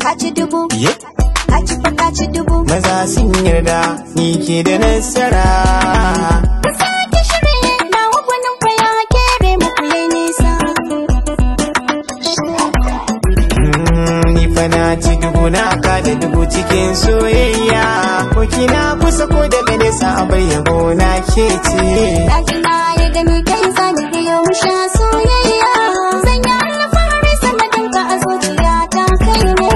kaci dubu, kaci fa kaci dubu. Maza sun yarda ni ke da nasara. Ka sake shirye nawa gwanin fa ya kere muku yayi nisa. Ni fa na ci dubu na ka da dubu cikin soyayya. Ko kina kusa ko daga nesa a bayyabo na ke ce. Ɗaki na ya gani kai zani biyo mu sha soyayya. Zan yi alfahari sanadin ka a zuciya ta kai ne.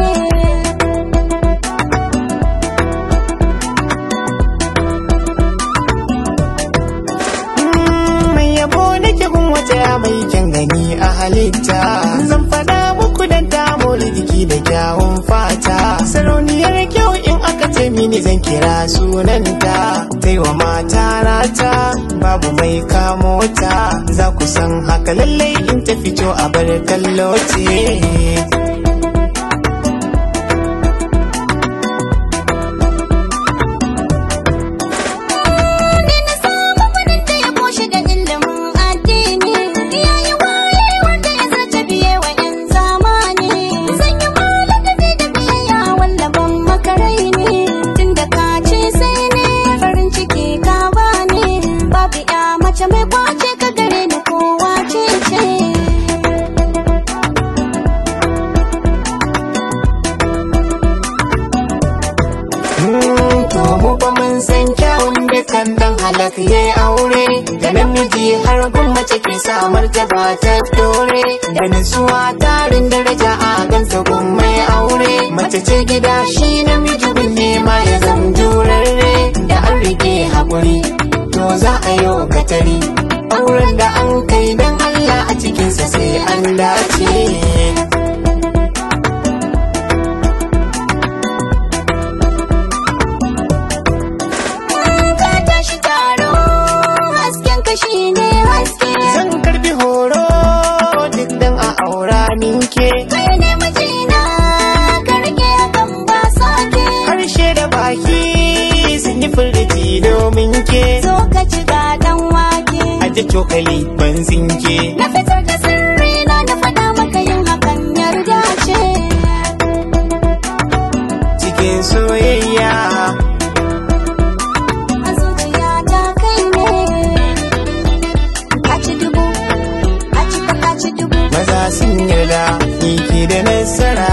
Mai yabo nake gun wata mai kyan gani a halitta. Zan faɗa muku dan damu jiki da kyawun fata. Sarauniyar kyau in aka ce mini zan kira sunanta. Taiwa mata rata babu mai kamo ta. Za ku san haka lallai in ta fito a bar kallo ce. Mai kwace ka gare ni kowa ce ce. To mu ba mun san kyawun da kan dan halak yayi aure. Da namiji har gun mace ke sa martaba ta dore. Da nutsuwa tarin daraja a gansa gun mai aure. Mace ce gida shi namiji gun nema ya zam jurarre. Da an rike haƙuri to za a yi katari. Auren da an kai dan Allah a cikinsa sai an dace. Ka tashi taro hasken ka shine haske. Zan karbi horo duk dan a aura ninke. Kai ne mijina ka rike hakan ba sake. Harshe da baki sun yi furci domin ke. So ka ci dan wake. Aje cokali ban zinke. Na fitar da sirri na faɗa maka yin hakan yarda ce. Cikin soyayya A zuciya ta kai ne. Kaci dubu, kaci fa kaci dubu. maza sun yarda ni ke da nasara.